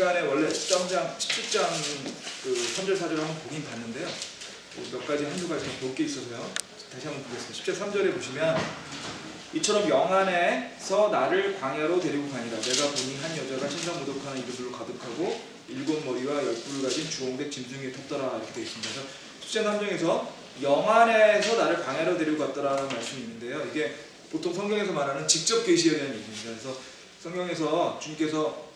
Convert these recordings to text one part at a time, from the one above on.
시간에 원래 17장 그 3절 4절 한번 보긴 봤는데요. 몇 가지 한두 가지 볼 게 있어서요. 다시 한번 보겠습니다. 10절 3절에 보시면 이처럼 영 안에서 나를 광야로 데리고 가니라. 내가 보니 한 여자가 신상무독하는 이르들로 가득하고 7머리와 10뿔을 가진 주홍색 짐승에 탔더라. 이렇게 되어 있습니다. 그래서 10절 3절에서 영 안에서 나를 광야로 데리고 갔더라는 말씀이 있는데요. 이게 보통 성경에서 말하는 직접 계시에 대한 얘기입니다. 그래서 성경에서 주님께서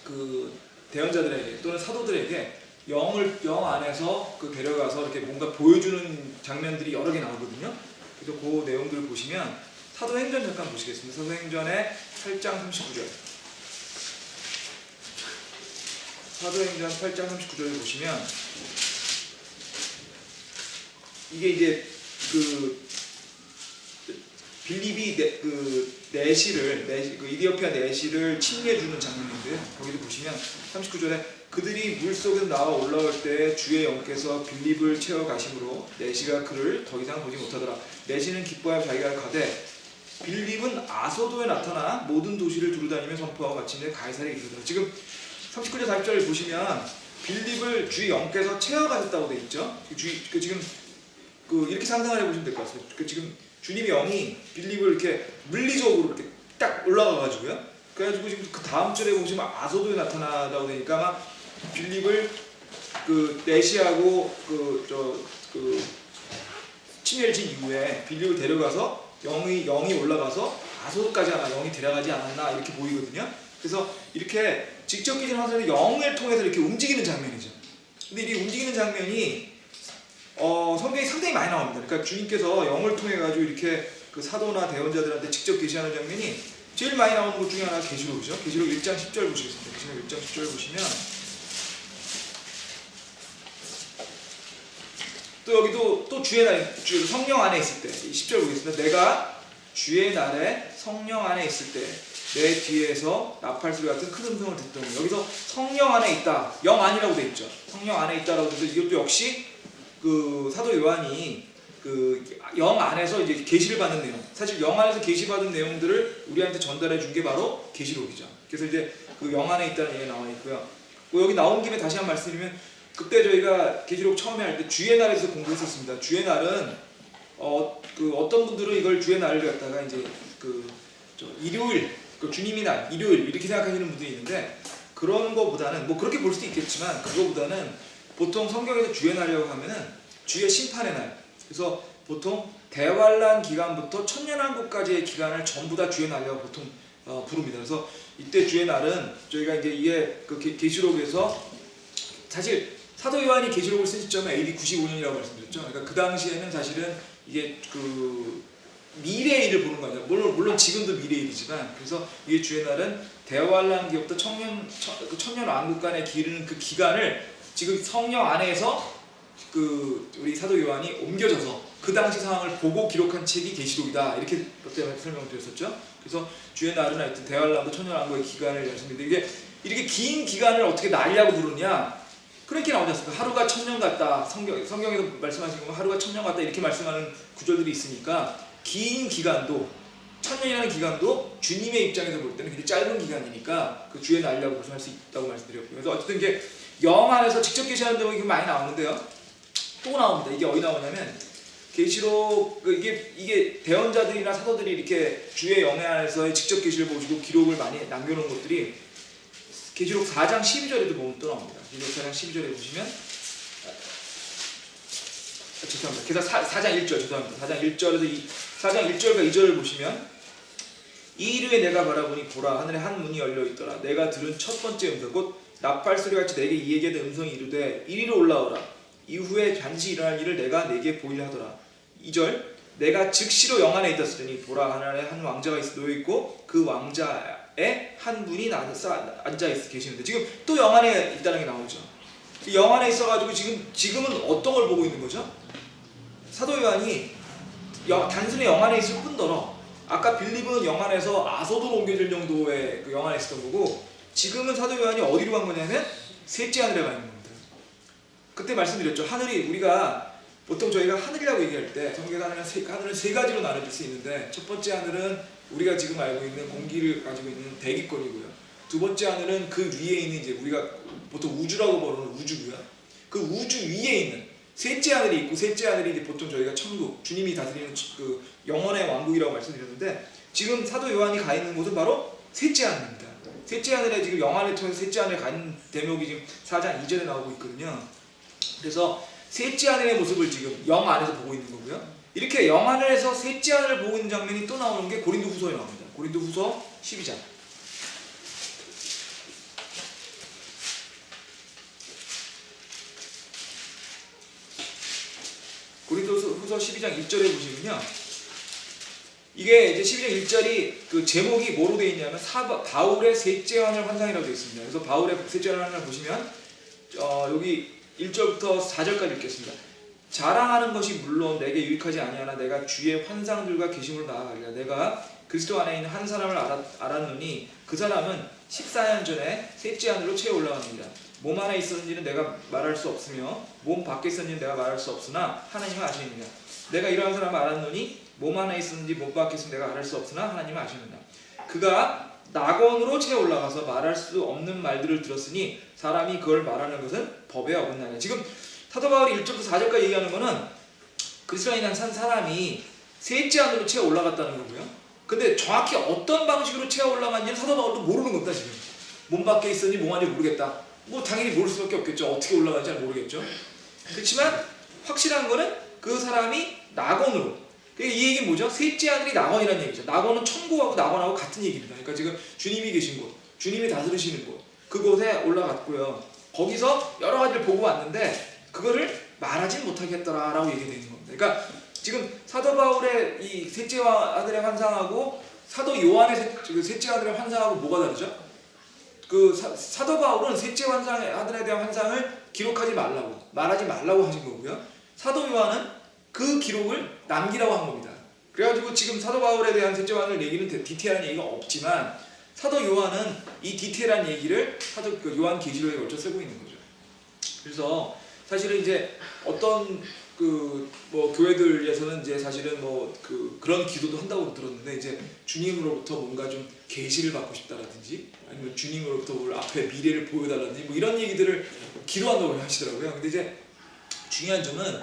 그 대언자들에게 또는 사도들에게 영 안에서 그 데려가서 이렇게 뭔가 보여주는 장면들이 여러 개 나오거든요. 그래서 그 내용들을 보시면 사도행전 잠깐 보시겠습니다. 사도행전의 8장 39절. 사도행전 8장 39절을 보시면 이게 이제 그 빌립이 그 이디오피아 내시를 침례해주는 장면인데요. 거기도 보시면 39절에 그들이 물속에서 나와 올라올 때 주의 영께서 빌립을 채워 가심으로 내시가 그를 더 이상 보지 못하더라. 내시는 기뻐하여 자기가 가되 빌립은 아소도에 나타나 모든 도시를 두루다니며 선포하고 마침내 가이사랴에 이르더라. 지금 39절 40절을 보시면 빌립을 주의 영께서 채워 가셨다고 돼 있죠. 지금 이렇게 상상을 해보시면 될 것 같습니다. 지금 주님의 영이 빌립을 이렇게 물리적으로 이렇게 딱 올라가가지고요. 그래가지고 지금 그 다음 절에 보시면 아소도에 나타나다고 되니까 아마 빌립을 그 내시하고 침례를 진 이후에 빌립을 데려가서 영이 올라가서 아소도까지 아마 영이 데려가지 않았나 이렇게 보이거든요. 그래서 이렇게 직접 계시는 하나님의 영을 통해서 이렇게 움직이는 장면이죠. 근데 이 움직이는 장면이 성경이 상당히 많이 나옵니다. 그러니까 주님께서 영을 통해 가지고 이렇게 그 사도나 대언자들한테 직접 계시하는 장면이 제일 많이 나오는 것 중에 하나가 계시록이죠. 계시록 1장 10절 보시겠습니다. 계시록 1장 10절 보시면 또 여기도 또 주의 날에 성령 안에 있을 때 10절 보겠습니다. 내가 주의 날에 성령 안에 있을 때 내 뒤에서 나팔 소리 같은 큰 음성을 듣더니 여기서 성령 안에 있다. 영 안이라고 돼 있죠. 성령 안에 있다라고 해서 이것도 역시 그 사도 요한이 그 영 안에서 이제 계시를 받는 내용, 사실 영 안에서 계시 받은 내용들을 우리한테 전달해 준 게 바로 계시록이죠. 그래서 이제 그 영 안에 있다는 얘기가 나와 있고요. 여기 나온 김에 다시 한 말씀드리면 그때 저희가 계시록 처음에 할 때 주의 날에서 공부했었습니다. 주의 날은 어떤 분들은 이걸 주의 날을 갖다가 이제 일요일, 주님의 날, 일요일 이렇게 생각하시는 분들이 있는데 그런 거보다는 뭐 그렇게 볼 수도 있겠지만 그거보다는 보통 성경에서 주의 날이라고 하면은 주의 심판의 날. 그래서 보통 대환란 기간부터 천년왕국까지의 기간을 전부 다 주의 날이라고 보통 부릅니다. 그래서 이때 주의 날은 저희가 이제 이게 그 계시록에서 사실 사도 요한이 계시록을 쓴 시점은 AD 95년이라고 말씀드렸죠. 그러니까 그 당시에는 사실은 이게 그 미래의 일을 보는 거죠. 물론 지금도 미래의 일이지만 그래서 이게 주의 날은 대환란기부터 천년 왕국 간에 기르는 그 기간을 지금 성령 안에서 우리 사도 요한이 옮겨져서 그 당시 상황을 보고 기록한 책이 계시록이다 이렇게 그때 설명을 드렸었죠. 그래서 주의 날은 하여튼 대환란도 천년 왕국의 기간을 말씀드리는데 이게 이렇게 긴 기간을 어떻게 날이라고 부르냐 그렇게 나오지 않습니까? 하루가 천년 같다. 성경에서 말씀하신 거 하루가 천년 같다 이렇게 말씀하는 구절들이 있으니까 긴 기간도 천년이라는 기간도 주님의 입장에서 볼 때는 굉장히 짧은 기간이니까 그 주의 날이라고 할 수 있다고 말씀드렸고요. 그래서 어쨌든 이게 영 안에서 직접 계시하는 내용이 많이 나오는데요. 또 나옵니다. 이게 어디 나오냐면 계시록 이게 대언자들이나 사도들이 이렇게 주의 영 안에서의 직접 계시를 보시고 기록을 많이 남겨놓은 것들이 계시록 4장 12절에도 보면 또 나옵니다. 계시록 4장 12절에 보시면 죄송합니다. 그래서 4장 1절 죄송합니다. 4장 1절에서 4장 1절과 2절을 보시면 이일후에 내가 바라보니 보라 하늘에 한 문이 열려 있더라. 내가 들은 첫 번째 음성 곧 나팔 소리같이 내게 이에게 음성이 이르되 이리로 올라오라. 이후에 반드시 일어날 일을 내가 내게 보이려 하더라. 2절 내가 즉시로 영 안에 있었으니 보라 하늘에 한 왕자가 놓여 있고 그 왕자에 한 분이 앉아 계시는데 지금 또 영 안에 있다는 게 나오죠. 영 안에 있어가지고 지금은 어떤 걸 보고 있는 거죠? 사도 요한이 단순히 영 안에 있을 뿐더러 아까 빌립은 영 안에서 아소도로 옮겨질 정도의 그 영 안에 있었던 거고 지금은 사도 요한이 어디로 간 거냐면 셋째 하늘에 가 있는 겁니다. 그때 말씀드렸죠. 하늘이 우리가 보통 저희가 하늘이라고 얘기할 때 성경에서 하늘은 세 가지로 나눠질 수 있는데 첫 번째 하늘은 우리가 지금 알고 있는 공기를 가지고 있는 대기권이고요. 두 번째 하늘은 그 위에 있는 이제 우리가 보통 우주라고 부르는 우주고요. 그 우주 위에 있는 셋째 하늘이 있고 셋째 하늘이 이제 보통 저희가 천국, 주님이 다스리는 그 영원의 왕국이라고 말씀드렸는데 지금 사도 요한이 가 있는 곳은 바로 셋째 하늘입니다. 셋째 하늘에 지금 영안을 통해서 셋째 하늘에 간 대목이 지금 4장 2절에 나오고 있거든요. 그래서 셋째 하늘의 모습을 지금 영 안에서 보고 있는 거고요. 이렇게 영 안에서 셋째 하늘을 보고 있는 장면이 또 나오는 게 고린도후서에 나옵니다. 고린도후서 12장. 고린도후서 12장 1절에 보시면요. 이게 이제 12장 1절이 그 제목이 뭐로 되어 있냐면 바울의 셋째 하늘 환상이라고 되어 있습니다. 그래서 바울의 셋째 하늘 환상을 보시면 여기 1절부터 4절까지 읽겠습니다. 자랑하는 것이 물론 내게 유익하지 아니하나 내가 주의 환상들과 계심으로 나아가리라. 내가 그리스도 안에 있는 한 사람을 알았노니 그 사람은 14년 전에 셋째 하늘로 채어 올라갑니다. 몸 안에 있었는지는 내가 말할 수 없으며 몸 밖에 있었는지는 내가 말할 수 없으나 하나님은 아시느니라. 내가 이러한 사람을 알았노니 몸 안에 있었는지 몸 밖에 있었는지 내가 알할 수 없으나 하나님은 아시느니라. 그가 낙원으로 채어 올라가서 말할 수 없는 말들을 들었으니 사람이 그걸 말하는 것은 법에 어긋나냐. 지금 사도 바울이 1절부터 4절까지 얘기하는 거는 그리스도인이 산 사람이 셋째 하늘로 채어 올라갔다는 거고요. 근데 정확히 어떤 방식으로 채어 올라갔는지는 사도 바울도 모르는 겁니다. 지금 몸 밖에 있었는지 몸 안에 모르겠다. 뭐 당연히 모를 수밖에 없겠죠. 어떻게 올라가는지 잘 모르겠죠. 그렇지만 확실한 거는 그 사람이 낙원으로. 이 얘기는 뭐죠? 셋째 하늘이 낙원이라는 얘기죠. 낙원은 천국하고 낙원하고 같은 얘기입니다. 그러니까 지금 주님이 계신 곳, 주님이 다스리시는 곳, 그곳에 올라갔고요. 거기서 여러 가지를 보고 왔는데 그거를 말하지 못하겠더라라고 얘기되는 겁니다. 그러니까 지금 사도 바울의 이 셋째 아들의 환상하고 사도 요한의 셋째 아들의 환상하고 뭐가 다르죠? 그 사도 바울은 셋째 아들에 대한 환상을 기록하지 말라고, 말하지 말라고 하신 거고요. 사도 요한은 그 기록을 남기라고 한 겁니다. 그래가지고 지금 사도 바울에 대한 셋째 아들 얘기는 디테일한 얘기가 없지만 사도 요한은 이 디테일한 얘기를 사도 요한 계시록에 걸쳐 쓰고 있는 거죠. 그래서 사실은 이제 어떤 뭐 교회들에서는 이제 사실은 뭐 그런 기도도 한다고 들었는데 이제 주님으로부터 뭔가 좀 계시를 받고 싶다라든지 아니면 주님으로부터 뭘 앞에 미래를 보여달라든지 뭐 이런 얘기들을 기도한다고 하시더라고요. 근데 이제 중요한 점은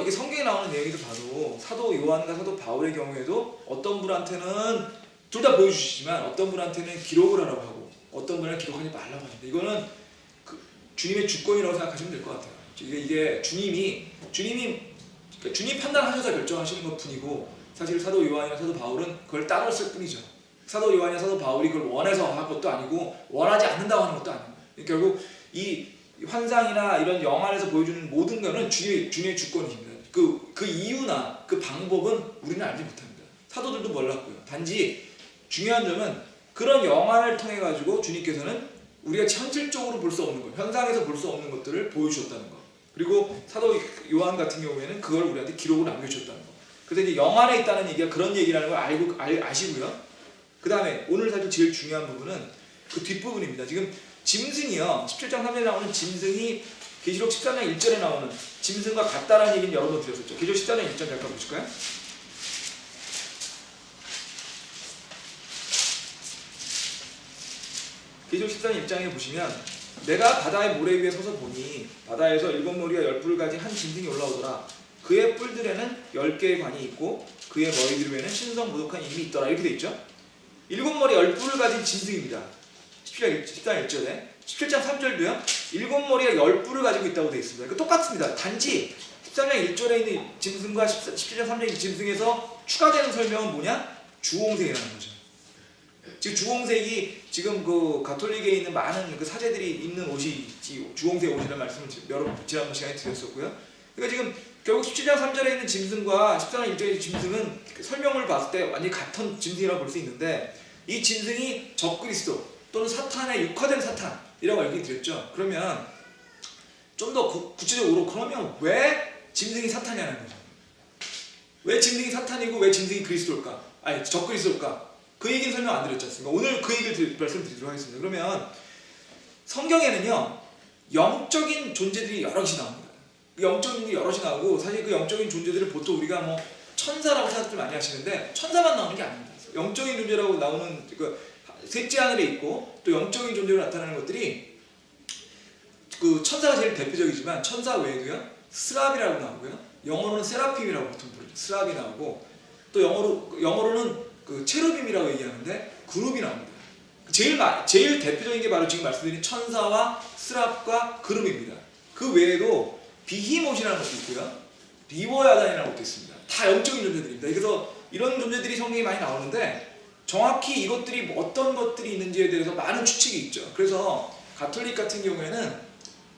이게 성경에 나오는 내용들을 봐도 사도 요한과 사도 바울의 경우에도 어떤 분한테는 둘 다 보여주시지만 어떤 분한테는 기록을 하라고 하고 어떤 분은 기록하지 말라고 합니다. 이거는 주님의 주권이라고 생각하시면 될 것 같아요. 이게 주님이 그러니까 주님 판단하셔서 결정하시는 것 뿐이고 사실 사도 요한이나 사도 바울은 그걸 따랐을 뿐이죠. 사도 요한이나 사도 바울이 그걸 원해서 한 것도 아니고 원하지 않는다고 하는 것도 아닙니다. 결국 이 환상이나 이런 영안에서 보여주는 모든 것은 주님의 주권입니다. 그 이유나 그 방법은 우리는 알지 못합니다. 사도들도 몰랐고요. 단지 중요한 점은 그런 영안을 통해 가지고 주님께서는 우리가 현실적으로 볼 수 없는 것, 현상에서 볼 수 없는 것들을 보여주셨다는 것. 그리고 사도 요한 같은 경우에는 그걸 우리한테 기록으로 남겨주셨다는 것. 그래서 이제 영안에 있다는 얘기가 그런 얘기라는 걸 아시고요. 그 다음에 오늘 사실 제일 중요한 부분은 그 뒷부분입니다. 지금 짐승이요. 17장 3절에 나오는 짐승이 계시록 13장 1절에 나오는 짐승과 같다라는 얘기는 여러 번 드렸었죠. 계시록 14장 1절 잠깐 보실까요? 계시록 14장 1장에 보시면 내가 바다의 모래 위에 서서 보니 바다에서 7머리와 10뿔을 가진 한 짐승이 올라오더라. 그의 뿔들에는 10개의 관이 있고 그의 머리들 위에는 신성 모독한 이름이 있더라. 이렇게 돼 있죠. 7머리 10뿔을 가진 짐승입니다. 17장 1절에 17장 3절도요. 7머리가 10뿔을 가지고 있다고 되어 있습니다. 그러니까 똑같습니다. 단지 13장 1절에 있는 짐승과 17장 3절의 짐승에서 추가되는 설명은 뭐냐? 주홍색이라는 거죠. 지금 주홍색이 지금 그 가톨릭에 있는 많은 그 사제들이 입는 옷이 주홍색 옷이라는 말씀을 지난번 시간에 드렸었고요. 그러니까 지금 결국 17장 3절에 있는 짐승과 14장 1절의 짐승은 설명을 봤을 때 완전히 같은 짐승이라고 볼 수 있는데 이 짐승이 적그리스도 또는 사탄의 육화된 사탄이라고 알게 드렸죠. 그러면 좀 더 구체적으로 그러면 왜 짐승이 사탄이냐는 거죠. 왜 짐승이 사탄이고 왜 짐승이 그리스도일까? 아니 적그리스도일까? 그 얘기는 설명 안 드렸지 않습니까? 오늘 그 얘기를 말씀드리도록 하겠습니다. 그러면 성경에는요 영적인 존재들이 여럿이 나옵니다. 영적인 존재들이 여럿이 나오고 사실 그 영적인 존재들을 보통 우리가 뭐 천사라고 생각들 많이 하시는데 천사만 나오는 게 아닙니다. 영적인 존재라고 나오는 셋째 하늘에 있고 또 영적인 존재로 나타나는 것들이 그 천사가 제일 대표적이지만 천사 외에도요 스랍이라고 나오고요 영어로는 세라핌이라고 보통 부르죠. 스랍이 나오고 또 영어로는 그 체루빔이라고 얘기하는데 그룹이 나옵니다. 제일 대표적인 게 바로 지금 말씀드린 천사와 스랍과 그룹입니다. 그 외에도 비히못이라는 것도 있고요 리보야단이라는 것도 있습니다. 다 영적인 존재들입니다. 그래서 이런 존재들이 성경에 많이 나오는데 정확히 이것들이 어떤 것들이 있는지에 대해서 많은 추측이 있죠. 그래서 가톨릭 같은 경우에는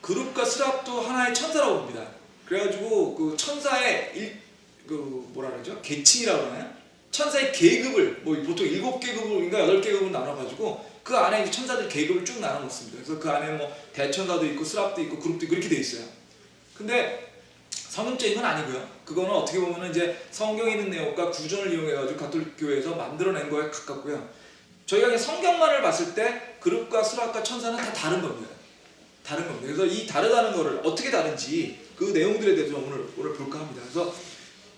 그룹과 스랍도 하나의 천사라고 봅니다. 그래가지고 그 천사의 뭐라 그러죠? 계층이라고 하나요? 천사의 계급을 뭐 보통 7계급인가 8계급으로 나눠가지고 그 안에 이제 천사들 계급을 쭉 나눠 놓습니다. 그래서 그 안에는 뭐 대천사도 있고 스랍도 있고 그룹도 있고 이렇게 돼 있어요. 근데 성경적인 건 아니고요. 그거는 어떻게 보면은 이제 성경에 있는 내용과 구전을 이용해가지고 가톨릭 교회에서 만들어낸 거에 가깝고요. 저희가 그냥 성경만을 봤을 때 그룹과 스랍과 천사는 다 다른 겁니다. 다른 겁니다. 그래서 이 다르다는 거를 어떻게 다른지 그 내용들에 대해서 오늘 볼까 합니다. 그래서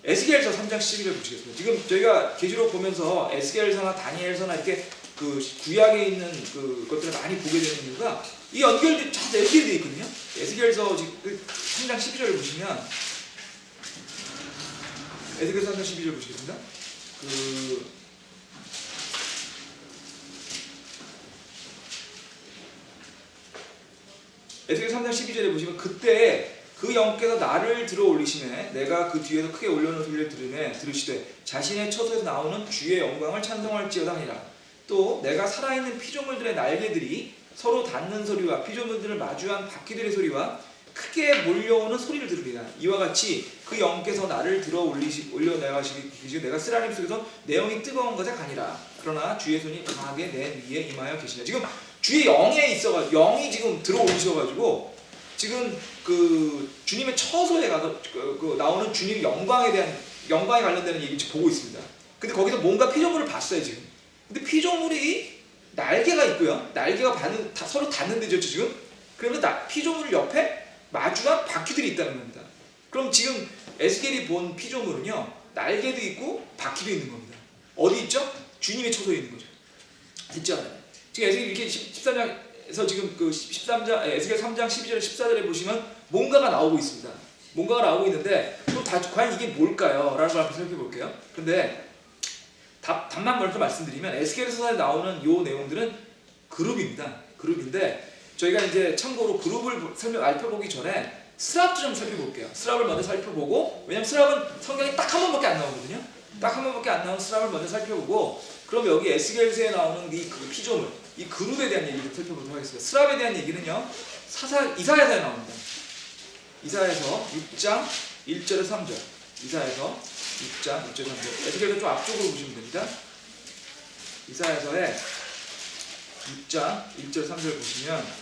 에스겔서 3장 12절 보시겠습니다. 지금 저희가 계시록 보면서 에스겔서나 다니엘서나 이렇게 그 구약에 있는 그 것들을 많이 보게 되는 이유가 이 연결이 다 연결이 되어 있거든요. 에스겔서 3장 12절을 보시면 에스겔서 3장 12절 보시겠습니다. 에스겔 3장 12절에 보시면 그때 그 영께서 나를 들어 올리시매 내가 그 뒤에서 크게 올려놓은 소리를 들으시되 자신의 처소에서 나오는 주의 영광을 찬송할지어다 하니라. 또 내가 살아있는 피조물들의 날개들이 서로 닿는 소리와 피조물들을 마주한 바퀴들의 소리와 크게 몰려오는 소리를 들으리라. 이와 같이 그 영께서 나를 들어 올려내가시기 내가 쓰라림 속에서 내 영이 뜨거운 것에 가니라. 그러나 주의 손이 강하게 내 위에 임하여 계시니라. 지금 주의 영이 지금 들어 올리셔가지고 지금 그 주님의 처소에 가서 그 나오는 주님의 영광에 관련되는 얘기 지금 보고 있습니다. 근데 거기서 뭔가 피조물을 봤어요 지금. 근데 피조물이 날개가 있고요. 날개가 서로 닿는 데죠 지금. 그러면 피조물 옆에 마주한 바퀴들이 있다는 겁니다. 그럼 지금 에스겔이 본 피조물은요 날개도 있고 바퀴도 있는 겁니다. 어디 있죠? 주님의 처소에 있는 거죠. 됐죠? 지금 에스겔 이렇게 13장에서 지금 그 13장 에스겔 3장 12절 14절에 보시면 뭔가가 나오고 있습니다. 뭔가가 나오고 있는데 또 과연 이게 뭘까요? 라는 걸 한번 생각해 볼게요. 근데 답만 먼저 말씀드리면 에스겔서에 나오는 요 내용들은 그룹입니다. 그룹인데 저희가 이제 참고로 그룹을 살펴보기 전에 스랍도 좀 살펴볼게요. 스랍을 먼저 살펴보고 왜냐면 스랍은 성경에 딱 한 번밖에 안 나오거든요. 딱 한 번밖에 안 나온 스랍을 먼저 살펴보고 그럼 여기 에스겔서에 나오는 이 피조물 이 그룹에 대한 얘기를 살펴보도록 하겠습니다. 스랍에 대한 얘기는요 이사야서에 나옵니다. 이사야서 6장 1절에서 3절 이사야서 6장 1절 3절 에스겔서 좀 앞쪽으로 보시면 됩니다. 이사야서에 6장 1절 3절 보시면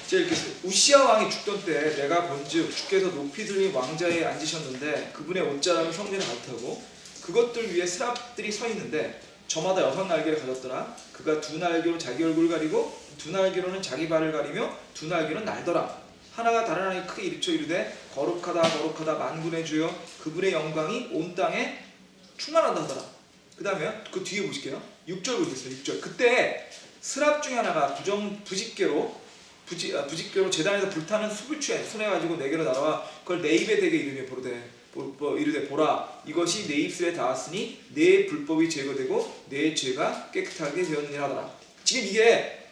이렇게 우시야 왕이 죽던 때 내가 본즉 주께서 높이 들린 왕자에 앉으셨는데 그분의 옷자락은 성전에 가득하고 그것들 위에 스랍들이 서 있는데 저마다 6날개를 가졌더라. 그가 2날개로 자기 얼굴을 가리고 2날개로는 자기 발을 가리며 2날개로는 날더라. 하나가 다른 하나에게 크게 일쳐 이르되 거룩하다 거룩하다 만군의 주여 그분의 영광이 온 땅에 충만하다 하더라. 그 다음에 그 뒤에 보실게요. 6절 보겠습니다. 6절 그때 스랍 중에 하나가 부집개로 제단에서 불타는 숲을 손에 가지고 내게로 날아와 그걸 내 입에 대게 이르되 보라 이것이 내 입술에 닿았으니 내 불법이 제거되고 내 죄가 깨끗하게 되었느니라 하더라. 지금 이게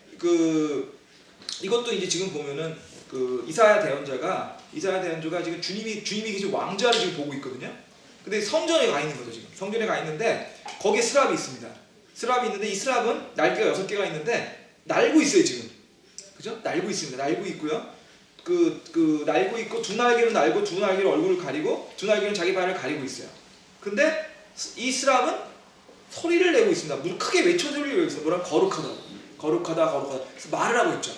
이것도 이제 지금 보면은 이사야 대언자가 지금 주님이 계신 왕자를 지금 보고 있거든요. 근데 성전에 가 있는 거죠 지금. 성전에 가 있는데 거기에 스랍이 있습니다. 스랍이 있는데 이 스랍은 날개가 6개가 있는데 날고 있어요 지금. 그죠? 날고 있습니다. 날고 있고요. 날고 있고 2날개로 날고 2날개로 얼굴을 가리고 2날개는 자기 발을 가리고 있어요. 근데 이 스랍은 소리를 내고 있습니다. 물 크게 외쳐 소리를 내고 있어요. 뭐라 거룩하다. 그래서 말을 하고 있죠.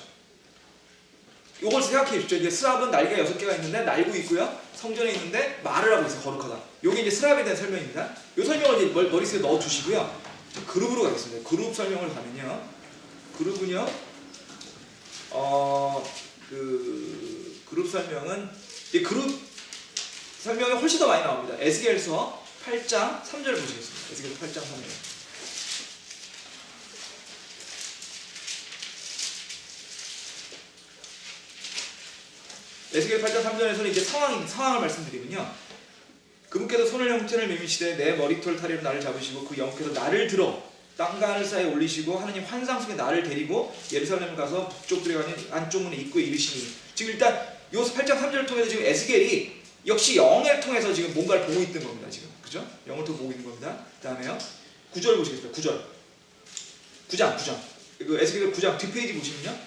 이걸 생각해 주십시오. 이게 스랍은 날개가 6개가 있는데 날고 있고요. 성전에 있는데 말을 하고 있어요. 거룩하다. 이게 이제 스랍에 대한 설명입니다. 이 설명을 이제 머릿속에 넣어 두시고요. 그룹으로 가겠습니다. 그룹 설명을 가면요. 그룹은요. 그룹 설명은 이 그룹 설명이 훨씬 더 많이 나옵니다. 에스겔서 8장 3절 보시겠습니다. 에스겔 8장 3절. 에스겔 8장 3절에서는 이제 상황을 말씀드리면요. 그분께서 손을 형체를 매미시되 내 머리털 타리로 나를 잡으시고 그 영께서 나를 들어 땅과 하늘 사이에 올리시고 하느님 환상 속에 나를 데리고 예루살렘을 가서 북쪽 들어가는 안쪽 문에 입구에 이르시니. 지금 일단 요 8장 3절을 통해서 지금 에스겔이 역시 영을 통해서 지금 뭔가를 보고 있는 겁니다. 지금 그죠? 영을 통해서 보고 있는 겁니다. 그 다음에요 9절 보시겠습니다. 9장 그 에스겔 9장 뒷페이지 보시면요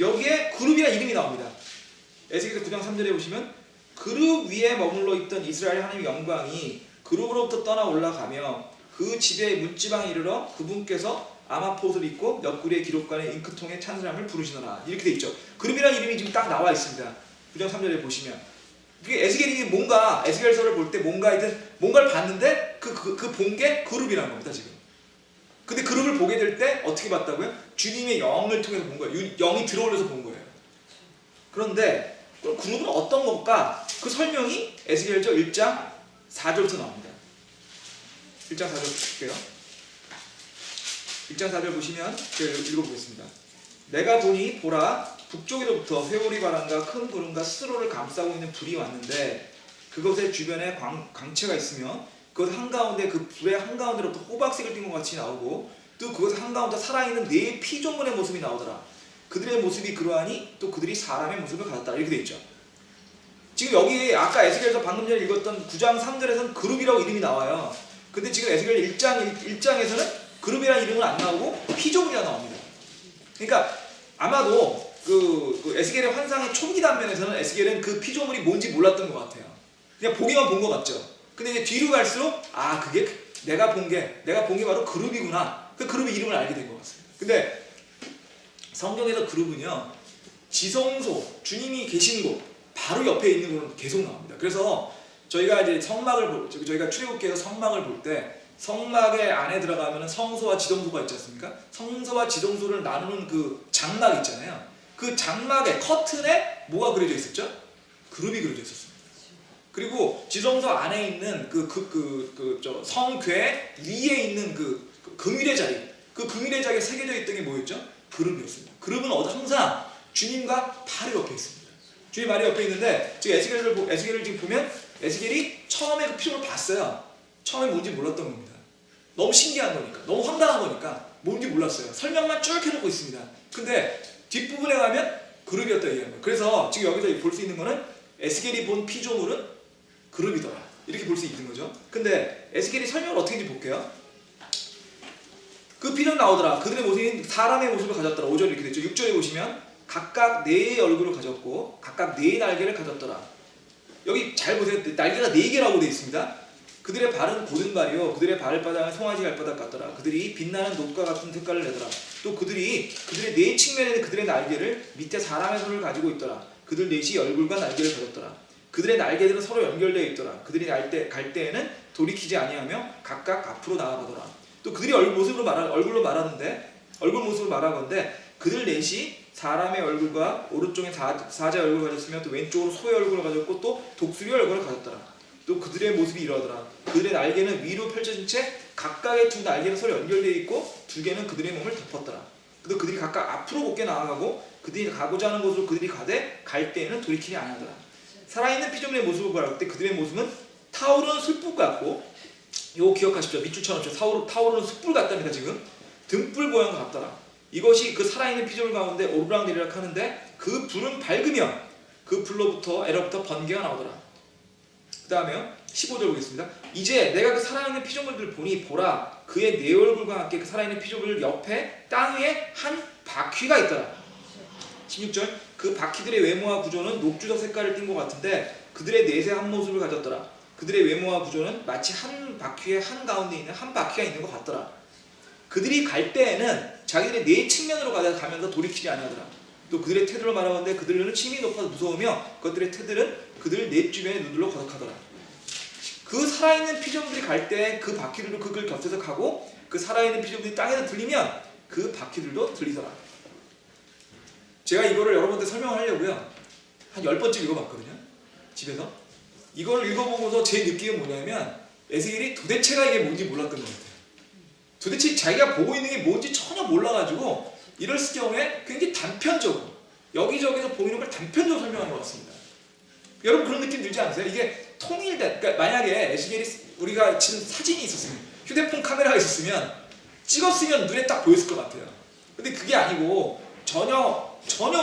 여기에 그룹이라는 이름이 나옵니다. 에스겔 9장 3절에 보시면 그룹 위에 머물러 있던 이스라엘 하나님의 영광이 그룹으로부터 떠나 올라가며 그 집의 문지방에 이르러 그분께서 아마포옷을 입고 옆구리의 기록관의 잉크통에 찬 사람을 부르시노라. 이렇게 돼 있죠. 그룹이라는 이름이 지금 딱 나와 있습니다. 9장 3절에 보시면 그게 에스겔이 뭔가 에스겔서를 볼 때 뭔가를 봤는데 그 본 게 그룹이라는 겁니다. 지금. 근데 그룹을 보게 될 때 어떻게 봤다고요? 주님의 영을 통해서 본 거예요. 영이 들어올려서 본 거예요. 그런데 그럼 그룹은 어떤 건가? 그 설명이 에스겔서 1장 4절부터 나옵니다. 1장 4절 볼게요. 1장 4절 보시면 제가 읽어보겠습니다. 내가 보니 보라 북쪽에로부터 회오리 바람과 큰 구름과 스스로를 감싸고 있는 불이 왔는데 그것의 주변에 광채가 있으며 그것 한가운데 그 불의 한가운데로부터 호박색을 띈 것 같이 나오고 또 그것 한가운데 살아있는 네 피조물의 모습이 나오더라. 그들의 모습이 그러하니 또 그들이 사람의 모습을 가졌다. 이렇게 되어 있죠. 지금 여기 아까 에스겔에서 방금 전에 읽었던 9장 3절에서는 그룹이라고 이름이 나와요. 근데 지금 에스겔 1장에서는 그룹이라는 이름은 안 나오고 피조물이라 나옵니다. 그러니까 아마도 그 에스겔의 환상의 초기 단면에서는 에스겔은 그 피조물이 뭔지 몰랐던 것 같아요. 그냥 보기만 본 것 같죠. 근데 이제 뒤로 갈수록 그게 내가 본 게 바로 그룹이구나. 그 그룹의 이름을 알게 된 것 같습니다. 근데 성경에서 그룹은요 지성소 주님이 계신 곳 바로 옆에 있는 곳은 계속 나옵니다. 그래서 저희가 이제 저희가 출애굽기에서 성막을 볼 때 성막의 안에 들어가면 성소와 지성소가 있지 않습니까? 성소와 지성소를 나누는 그 장막 있잖아요. 그 장막에 커튼에 뭐가 그려져 있었죠? 그룹이 그려져 있었습니다. 그리고 지성소 안에 있는 성궤 위에 있는 그 금일의 자리, 그 금일의 자리에 새겨져 있던 게 뭐였죠? 그룹이었습니다. 그룹은 항상 주님과 바로 옆에 있습니다. 주님 바로 옆에 있는데 지금 에스겔을 지금 보면 에스겔이 처음에 그 피조물을 봤어요. 처음에 뭔지 몰랐던 겁니다. 너무 신기한 거니까, 너무 황당한 거니까 뭔지 몰랐어요. 설명만 쭉 해놓고 있습니다. 근데 뒷부분에 가면 그룹이었다 얘기하는 거예요. 그래서 지금 여기서 볼 수 있는 거는 에스겔이 본 피조물은 그룹이더라. 이렇게 볼 수 있는 거죠. 근데 에스겔이 설명을 어떻게 했는지 볼게요. 그 피조물 나오더라. 그들의 모습이 사람의 모습을 가졌더라. 5절 이렇게 됐죠. 6절에 보시면 각각 네 얼굴을 가졌고 각각 네 날개를 가졌더라. 여기 잘 보세요. 날개가 4개라고 되어 있습니다. 그들의 발은 고든 발이요 그들의 발바닥은 송아지 발바닥 같더라. 그들이 빛나는 녹과 같은 색깔을 내더라. 또 그들의 네 측면에 있는 그들의 날개를 밑에 사람의 손을 가지고 있더라. 그들 넷이 얼굴과 날개를 가졌더라. 그들의 날개들은 서로 연결되어 있더라. 그들이 갈 때에는 돌이키지 아니하며 각각 앞으로 나아가더라. 또 그들이 얼굴 모습으로 말하건대 그들 넷이 사람의 얼굴과 오른쪽에 사자의 얼굴을 가졌으며 또 왼쪽으로 소의 얼굴을 가졌고 또 독수리의 얼굴을 가졌더라. 또 그들의 모습이 이러하더라. 그들의 날개는 위로 펼쳐진 채 각각의 두 날개는 서로 연결되어 있고 두 개는 그들의 몸을 덮었더라. 또 그들이 각각 앞으로 곧게 나아가고 그들이 가고자 하는 곳으로 그들이 가되 갈 때에는 돌이키지 아니하더라. 살아있는 피조물의 모습을 보았을 때 그들의 모습은 타오르는 숯불 같고, 이거 기억하십시오. 밑줄처럼 타오르는 숯불 같답니다. 지금 등불 모양과 같더라. 이것이 그 살아있는 피조물 가운데 오르락내리락 하는데 그 불은 밝으며 그 불로부터 에로부터 번개가 나오더라. 그 다음에요 15절 보겠습니다. 이제 내가 그 살아있는 피조물들을 보니 보라 그의 네 얼굴과 함께 그 살아있는 피조물 옆에 땅 위에 한 바퀴가 있더라. 16절 그 바퀴들의 외모와 구조는 녹주석 색깔을 띤 것 같은데 그들의 넷의 한 모습을 가졌더라. 그들의 외모와 구조는 마치 한 바퀴의 한가운데 있는 한 바퀴가 있는 것 같더라. 그들이 갈 때에는 자기들의 네 측면으로 가면서 돌이키지 아니하더라. 또 그들의 태도를 말하건대 그들은 힘이 높아서 무서우며 그것들의 태들은 그들 넷 주변에 눈들로 거덕하더라. 그 살아있는 피조물들이 갈 때 그 바퀴들도 그걸 곁에서 가고 그 살아있는 피조물들이 땅에서 들리면 그 바퀴들도 들리더라. 제가 이거를 여러분한테 설명을 하려고요 한 10번쯤 읽어봤거든요. 집에서 이걸 읽어보고서 제 느낌은 뭐냐면 에스겔이 도대체가 이게 뭔지 몰랐던 것 같아요. 도대체 자기가 보고 있는 게 뭔지 전혀 몰라가지고 이럴 경우에 굉장히 단편적으로 여기저기서 보이는 걸 단편적으로 설명하는 것 같습니다. 여러분 그런 느낌 들지 않으세요? 이게 통일된, 그러니까 만약에 에스겔이 우리가 지금 사진이 있었으면 휴대폰 카메라가 있었으면 찍었으면 눈에 딱 보였을 것 같아요. 근데 그게 아니고 전혀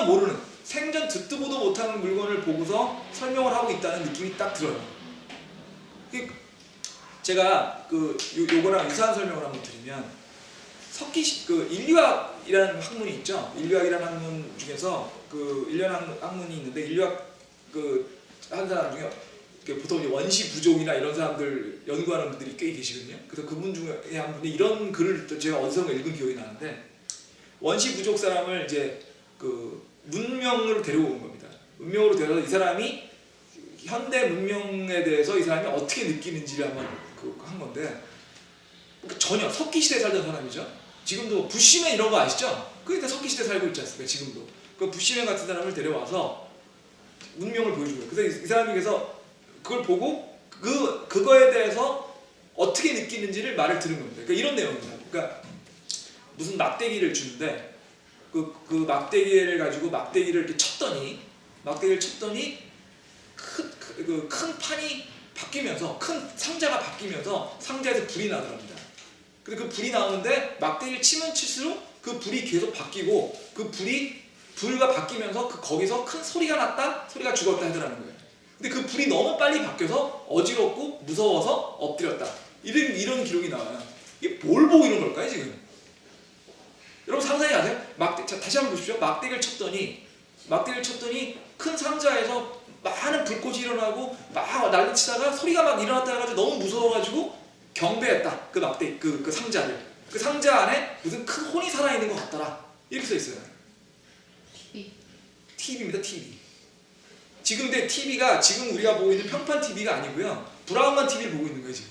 모르는 생전 듣도 보도 못하는 물건을 보고서 설명을 하고 있다는 느낌이 딱 들어요. 제가 요거랑 유사한 설명을 한번 드리면 인류학이라는 학문이 있죠. 인류학이라는 학문 중에서 학문이 있는데 인류학 한 사람 중에 보통 이제 원시 부족이나 이런 사람들 연구하는 분들이 꽤 계시거든요. 그래서 그분 중에 한 분이 이런 글을 제가 어디서 읽은 기억이 나는데 원시 부족 사람을 이제 문명으로 데려온 겁니다. 문명으로 데려서 이 사람이 현대 문명에 대해서 이 사람이 어떻게 느끼는지를 한번 한 건데 전혀 석기 시대에 살던 사람이죠. 지금도 부시맨 이런 거 아시죠? 그러니까 석기 시대에 살고 있지 않습니까? 지금도 그 부시맨 같은 사람을 데려와서 문명을 보여준 거예요. 그래서 이 사람이 그래서 그걸 보고 그거에 대해서 어떻게 느끼는지를 말을 들은 겁니다. 그러니까 이런 내용입니다. 그러니까 무슨 막대기를 주는데 그 막대기를 가지고 막대기를 이렇게 쳤더니 큰 판이 바뀌면서 큰 상자가 바뀌면서 상자에서 불이 나더랍니다. 근데 그 불이 나오는데 막대기를 치면 칠수록 그 불이 계속 바뀌고 그 불과 바뀌면서 거기서 큰 소리가 났다, 소리가 죽었다 하더라는 거예요. 근데 그 불이 너무 빨리 바뀌어서 어지럽고 무서워서 엎드렸다. 이런 기록이 나와요. 이게 뭘 보고 이런 걸까요 지금? 여러분 상상이 가세요? 다시 한번 보십시오. 막대기를 쳤더니 큰 상자에서 많은 불꽃이 일어나고 막 난리치다가 소리가 막 일어났다 해가지고 너무 무서워가지고 경배했다. 그 상자를. 그 상자 안에 무슨 큰 혼이 살아있는 것 같더라. 이렇게 써 있어요. TV입니다. TV. 근데 TV가 지금 우리가 보고 있는 평판 TV가 아니고요. 브라운관 TV를 보고 있는 거예요 지금.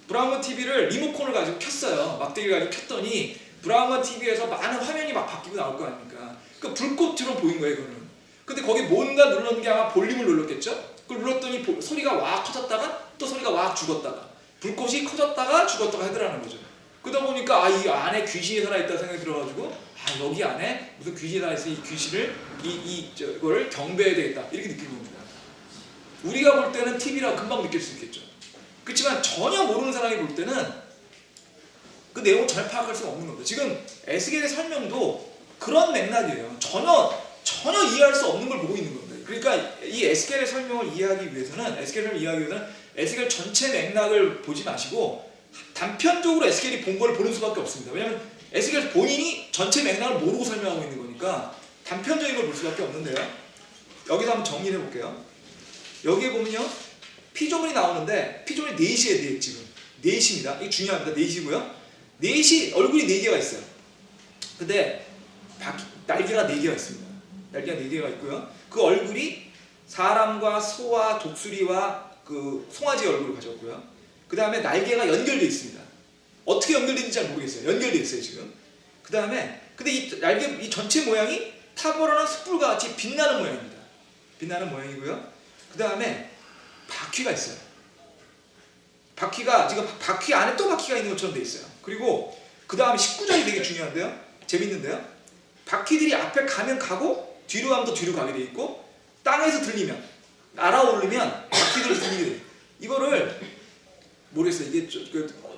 브라운관 TV를 리모컨을 가지고 켰어요. 막대기를 가지고 켰더니 브라운관 TV에서 많은 화면이 막 바뀌고 나올 거 아닙니까? 그 불꽃처럼 보인 거예요 이거는. 근데 거기 뭔가 눌렀는 게 아마 볼륨을 눌렀겠죠? 그걸 눌렀더니 소리가 와 커졌다가 또 소리가 와 죽었다가 불꽃이 커졌다가 죽었다가 하더라는 거죠. 그러다 보니까 이 안에 귀신이 살아있다 생각이 들어가지고 여기 안에 무슨 귀신이 살아있으니 이 귀신을 이거를 경배해야 되겠다 이렇게 느낀 겁니다. 우리가 볼 때는 TV라고 금방 느낄 수 있겠죠. 그렇지만 전혀 모르는 사람이 볼 때는 그 내용을 전혀 파악할 수가 없는 겁니다. 지금 에스겔의 설명도 그런 맥락이에요. 전혀 이해할 수 없는 걸 보고 있는 겁니다. 그러니까 이 에스겔의 설명을 이해하기 위해서는 에스겔 전체 맥락을 보지 마시고 단편적으로 에스겔이 본 걸 보는 수밖에 없습니다. 왜냐하면 에스겔 본인이 전체 맥락을 모르고 설명하고 있는 거니까 단편적인 걸 볼 수밖에 없는데요. 여기서 한번 정리해 볼게요. 여기에 보면요. 피조물이 나오는데 피조물이 넷이에요. 지금 넷입니다. 이게 중요합니다. 넷이고요. 얼굴이 4개가 있어요. 근데 날개가 4개가 있습니다. 날개가 4개가 있고요. 그 얼굴이 사람과 소와 독수리와 송아지의 얼굴을 가졌고요. 그 다음에 날개가 연결되어 있습니다. 어떻게 연결되는지 잘 모르겠어요. 연결되어 있어요 지금. 그 다음에 근데 이 전체 모양이 탁월한 숯불과 같이 빛나는 모양입니다. 빛나는 모양이고요. 그 다음에 바퀴가 있어요. 바퀴가 지금 바퀴 안에 또 바퀴가 있는 것처럼 되어 있어요. 그리고 그 다음에 19절이 되게 중요한데요. 재밌는데요. 바퀴들이 앞에 가면 가고 뒤로 가면 또 뒤로 가게 되어 있고 땅에서 들리면 날아오르면 바퀴들이 들리게 돼요. 이거를 모르겠어요. 이게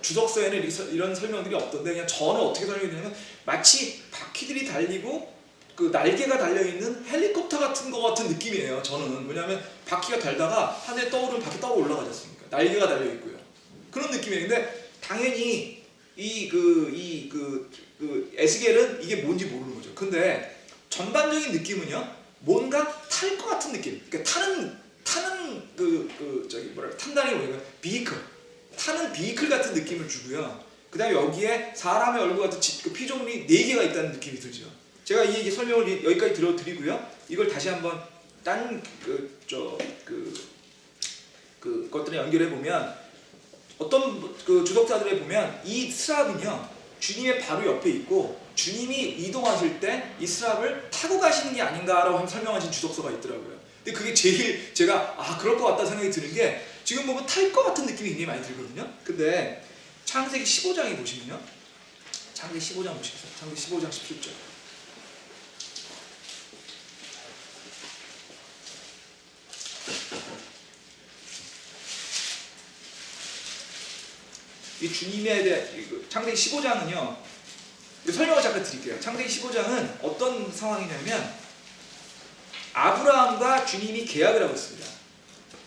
주석서에는 이런 설명들이 없던데 그냥 저는 어떻게 설명이 되냐면 마치 바퀴들이 달리고 날개가 달려있는 헬리콥터 같은 거 같은 느낌이에요. 저는 왜냐하면 바퀴가 달다가 하늘에 떠오르면 바퀴 떠오르 올라가지 않습니까? 날개가 달려있고요. 그런 느낌이에요. 근데 당연히 에스겔은 이게 뭔지 모르는 거죠. 근데 전반적인 느낌은요. 뭔가 탈 것 같은 느낌. 그러니까 탄다는 게 뭐냐면 타는 비이클 같은 느낌을 주고요. 그 다음에 여기에 사람의 얼굴 같은 피조물이 4개가 있다는 느낌이 들죠. 제가 이 얘기 설명을 여기까지 들어드리고요. 이걸 다시 한번 딴 것들에 연결해 보면 어떤 주석자들에 보면 이 스랍은요 주님의 바로 옆에 있고 주님이 이동하실 때 이 스랍을 타고 가시는 게 아닌가라고 설명하신 주석서가 있더라고요. 근데 그게 제일 제가 그럴 것 같다 생각이 드는 게 지금 보면 탈 것 같은 느낌이 굉장히 많이 들거든요. 근데 창세기 15장에 보시면요. 창세기 15장 보시겠어요? 창세기 15장 17절. 이 주님에 대한 창세기 15장은요. 설명을 잠깐 드릴게요. 창세기 15장은 어떤 상황이냐면 아브라함과 주님이 계약을 하고 있습니다.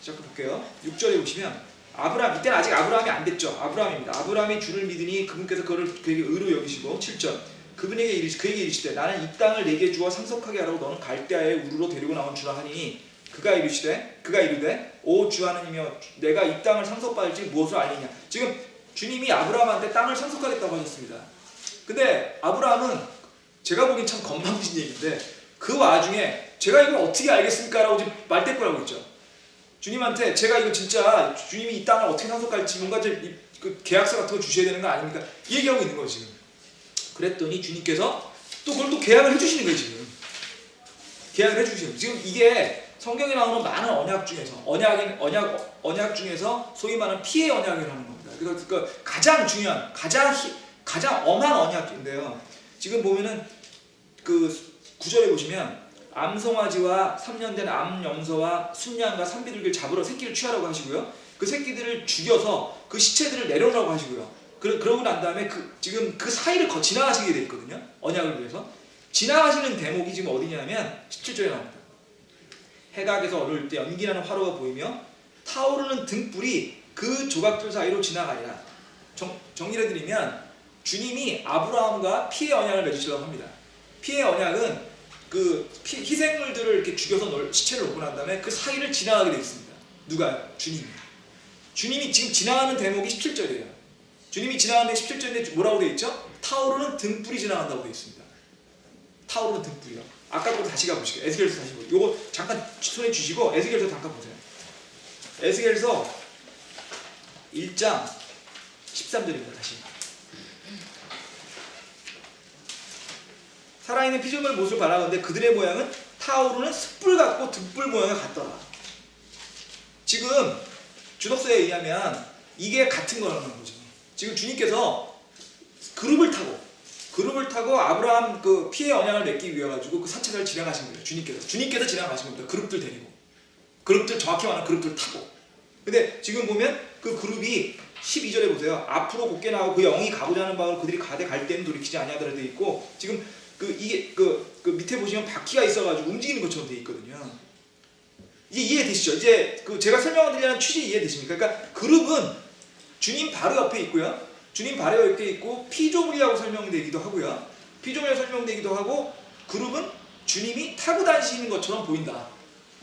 잠깐 볼게요. 6절에 보시면 아브라함, 이때는 아직 아브라함이 안 됐죠. 아브라함입니다. 아브라함이 주를 믿으니 그분께서 그를 그에게 의로 여기시고 7절 그에게 이르시되 나는 이 땅을 내게 주어 상속하게 하라고 너는 갈대아의 우르로 데리고 나온 주라 하니 그가 이르되 오 주 하나님이여 내가 이 땅을 상속받을지 무엇을 알리냐. 지금 주님이 아브라함한테 땅을 상속하겠다고 하셨습니다. 근데 아브라함은 제가 보기엔 참 건방진 얘기인데 그 와중에 제가 이걸 어떻게 알겠습니까? 라고 지금 말대꾸를 하고 있죠. 주님한테 제가 이거 진짜 주님이 이 땅을 어떻게 상속할지 뭔가 그 계약서 같은 거 주셔야 되는 거 아닙니까? 이 얘기하고 있는 거예요 지금. 그랬더니 주님께서 또 그걸 또 계약을 해주시는 거예요 지금. 계약을 해주시는 거예요. 지금 이게 성경에 나오는 많은 언약 중에서 언약 중에서 소위 말하는 피해 언약이라는 겁니다. 그래서 그 가장 중요한 가장 엄한 언약인데요. 지금 보면은 그 9절에 보시면 암송아지와 3년 된 암염소와 순양과 산비둘기를 잡으러 새끼를 취하라고 하시고요. 그 새끼들을 죽여서 그 시체들을 내려오라고 하시고요. 그러고 난 다음에 지금 그 사이를 지나가시게 돼 있거든요. 언약을 위해서. 지나가시는 대목이 지금 어디냐면 17절에 나옵니다. 해각에서 어두울 때 연기나는 화로가 보이며 타오르는 등불이 그 조각들 사이로 지나가리라. 정리를 해드리면 주님이 아브라함과 피해 언약을 맺으시려고 합니다. 피해 언약은 그 희생물들을 이렇게 죽여서 시체를 놓고 난 다음에 그 사이를 지나가게 되어 있습니다. 누가요? 주님이 지금 지나가는 대목이 17절이에요. 주님이 지나가는 데 17절인데 뭐라고 되어 있죠? 타오르는 등불이 지나간다고 되어 있습니다. 타오르는 등불이요. 아까 거 다시 가보시게요. 에스겔서 다시 보세요. 요거 잠깐 손에 주시고 에스겔서 잠깐 보세요. 에스겔서 1장 13절입니다. 다시. 살아있는 피조물 모습을 바라보는데 그들의 모양은 타오르는 숯불 같고 등불 모양을 같더라. 지금 주석서에 의하면 이게 같은 거라는 거죠. 지금 주님께서 그룹을 타고 아브라함 그 피해 언약을 맺기 위해 가지고 그 사체를 지나가신 거예요. 주님께서 지나가신 겁니다. 그룹들 데리고. 그룹들 정확히 말하면 그룹들 타고. 근데 지금 보면 그 그룹이 12절에 보세요. 앞으로 곧게 나가고 그 영이 가고자 하는 바로 그들이 가되 갈 때는 돌이키지 아니하더라 되어 있고 지금 이게 그 밑에 보시면 바퀴가 있어가지고 움직이는 것처럼 되어 있거든요. 이게 이해되시죠? 이제 제가 설명드리려는 취지 이해되십니까? 그러니까 그룹은 주님 바로 옆에 있고요. 주님 바로 옆에 있고 피조물이라고 설명되기도 하고요. 피조물이라고 설명되기도 하고 그룹은 주님이 타고 다니시는 것처럼 보인다.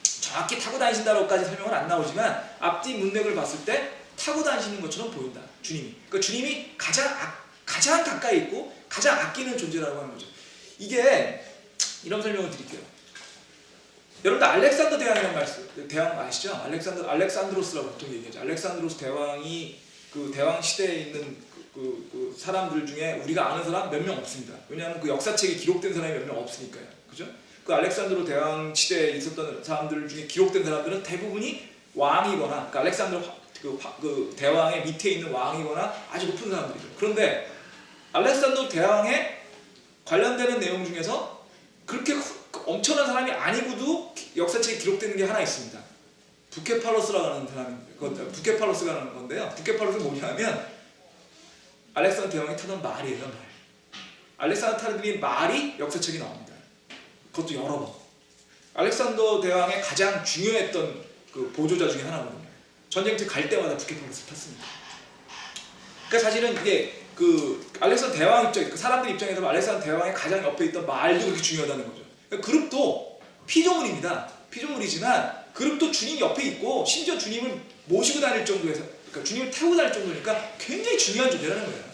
정확히 타고 다니신다라고까지 설명은 안 나오지만 앞뒤 문맥을 봤을 때 타고 다니시는 것처럼 보인다. 주님이. 그러니까 주님이 가장 가까이 있고 가장 아끼는 존재라고 하는 거죠. 이게 이런 설명을 드릴게요. 여러분들 알렉산더 대왕이라는 대왕 아시죠? 알렉산드로스라고 보통 얘기하죠. 알렉산드로스 대왕이 그 대왕 시대에 있는 그 사람들 중에 우리가 아는 사람 몇 명 없습니다. 왜냐하면 그 역사책에 기록된 사람이 몇 명 없으니까요. 그죠? 그 알렉산드로 대왕 시대에 있었던 사람들 중에 기록된 사람들은 대부분이 왕이거나 그러니까 알렉산드로 그 대왕의 밑에 있는 왕이거나 아주 높은 사람들이죠. 그런데 알렉산더 대왕에 관련되는 내용 중에서 그렇게 엄청난 사람이 아니고도 역사책에 기록되는 게 하나 있습니다. 부케팔로스라고 하는 사람입니다. 부케팔로스가 하는 건데요. 부케팔로스는 뭐냐면 알렉산더 대왕이 타던 말이에요. 말. 알렉산더 타던 말이 역사책에 나옵니다. 그것도 여러 번. 알렉산더 대왕의 가장 중요했던 그 보조자 중에 하나거든요. 전쟁터 갈 때마다 부케팔로스를 탔습니다. 그러니까 사실은 이게 그 알렉산더 대왕 입장, 그 사람들 입장에서 알렉산더 대왕의 가장 옆에 있던 말도 그렇게 중요하다는 거죠. 그러니까 그룹도 피조물입니다. 피조물이지만 그룹도 주님 옆에 있고 심지어 주님을 모시고 다닐 정도에서, 그러니까 주님을 태우고 다닐 정도니까 굉장히 중요한 존재라는 거예요.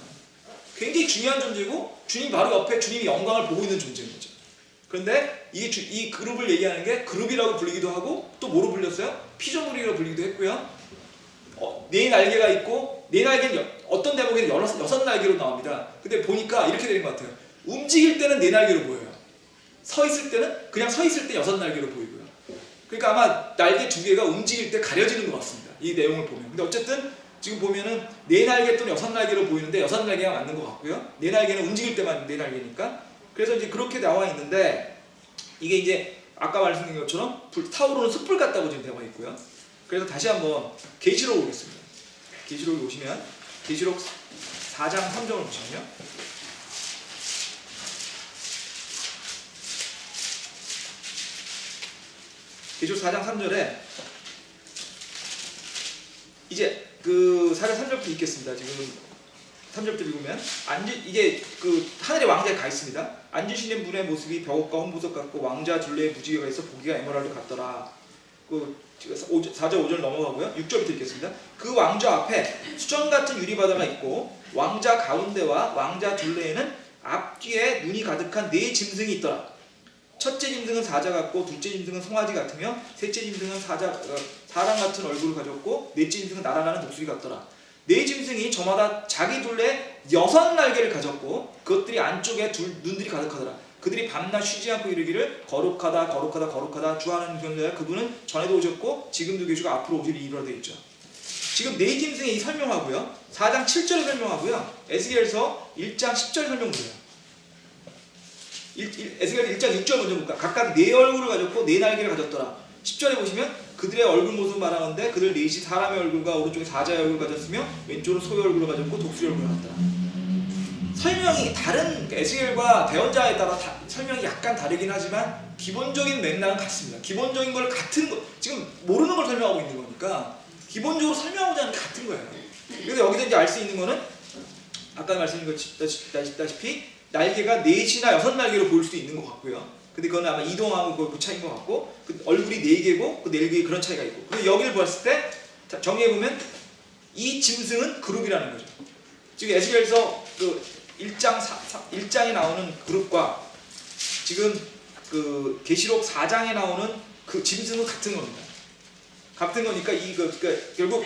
굉장히 중요한 존재고 주님 바로 옆에 주님이 영광을 보고 있는 존재인 거죠. 그런데 이 그룹을 얘기하는 게 그룹이라고 불리기도 하고 또 뭐로 불렸어요? 피조물이라고 불리기도 했고요. 네 날개가 있고 네 날개는 어떤 대목에는 여섯 날개로 나옵니다. 근데 보니까 이렇게 되는 것 같아요. 움직일 때는 네 날개로 보여요. 서 있을 때는 그냥 서 있을 때 여섯 날개로 보이고요. 그러니까 아마 날개 두 개가 움직일 때 가려지는 것 같습니다. 이 내용을 보면. 근데 어쨌든 지금 보면은 네 날개 또는 여섯 날개로 보이는데 여섯 날개가 맞는 것 같고요. 네 날개는 움직일 때만 네 날개니까. 그래서 이제 그렇게 나와 있는데 이게 이제 아까 말씀드린 것처럼 타오르는 숯불 같다고 지금 되어 있고요. 그래서 다시 한번 계시록 오겠습니다. 계시록에 오시면 계시록 4장 3절을 보시면요. 계시록 4장 3절에 이제 그 4장 3절부터 읽겠습니다. 지금 3절부터 읽으면 이게 그 하늘의 왕자에 가 있습니다. 앉으시는 분의 모습이 벽옥과 홍보석 같고 왕자 둘레에 무지개가 있어 보기가 에메랄드 같더라. 그 4절 5절 넘어가고요. 6절부터 읽겠습니다. 그 왕좌 앞에 수정 같은 유리바다가 있고 왕자 가운데와 왕자 둘레에는 앞뒤에 눈이 가득한 네 짐승이 있더라. 첫째 짐승은 사자 같고 둘째 짐승은 송아지 같으며 셋째 짐승은 사람 같은 얼굴을 가졌고 넷째 짐승은 날아가는 독수리 같더라. 네 짐승이 저마다 자기 둘레에 6날개를 가졌고 그것들이 안쪽에 눈들이 가득하더라. 그들이 밤낮 쉬지 않고 이르기를 거룩하다 거룩하다 거룩하다 주 하나님 견자야. 그분은 전에도 오셨고 지금도 계시고 앞으로 오실 이유라 되어 있죠. 지금 네 짐승이 설명하고요. 4장 7절 설명하고요. 에스겔서 1장 10절 설명드려요. 에스겔 1장 6절 먼저 볼까. 각각 네 얼굴을 가졌고 네 날개를 가졌더라. 10절에 보시면 그들의 얼굴 모습 말하는데 그들 넷이 사람의 얼굴과 오른쪽에 사자의 얼굴을 가졌으며 왼쪽으로 소의 얼굴을 가졌고 독수리 얼굴을 가졌더라. 설명이 다른 에스겔과 대언자에 따라 설명이 약간 다르긴 하지만 기본적인 맥락은 같습니다. 기본적인 걸 같은 거 지금 모르는 걸 설명하고 있는 거니까 기본적으로 설명하고자 하는 게 같은 거예요. 그래서 여기서 이제 알 수 있는 거는 아까 말씀드린 것다시피 날개가 4이나 6날개로 보일 수도 있는 것 같고요. 근데 그건 아마 이동하고 그 차이인 것 같고 그 얼굴이 4개고 그 4개의 그런 차이가 있고 그리고 여기를 봤을 때 정리해보면 이 짐승은 그룹이라는 거죠. 지금 에스겔서 그 1장에 나오는 그룹과 지금 그 계시록 4장에 나오는 그 짐승은 같은 겁니다. 같은 거니까 그러니까 결국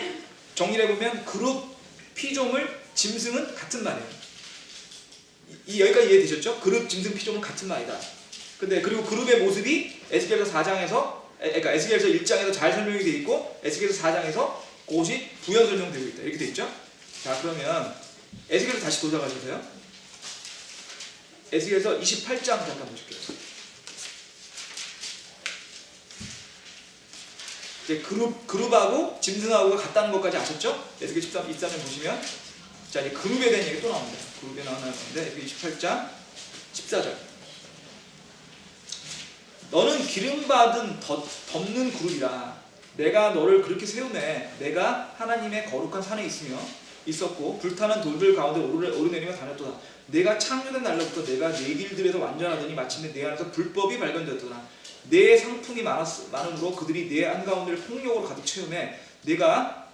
정리를 해보면 그룹 피조물 짐승은 같은 말이에요. 여기까지 이해되셨죠? 그룹 짐승 피조물은 같은 말이다. 근데 그리고 그룹의 모습이 에스겔서 4장에서 그러니까 에스겔서 1장에서 잘 설명이 되어 있고 에스겔서 4장에서 그것이 부연 설명되고 있다. 이렇게 되어 있죠? 자 그러면 에스겔서 다시 돌아가셔서요. 에스겔서 28장 잠깐 보실게요. 이제 그룹하고 짐승하고가 같다는 것까지 아셨죠? 에스겔 13장 보시면 자 이제 그룹에 대한 얘기 또 나옵니다. 그룹에 나오는 건데 28장 14절. 너는 기름받은 덮는 그룹이라. 내가 너를 그렇게 세우매. 내가 하나님의 거룩한 산에 있었고 불타는 돌들 가운데 오르내리며 다녔도다. 내가 창조된 날로부터 내가 내 길들에서 완전하더니 마침내 내 안에서 불법이 발견되었도다. 내 상풍이 많음으로 그들이 내 한가운데를 폭력으로 가득 채우매. 내가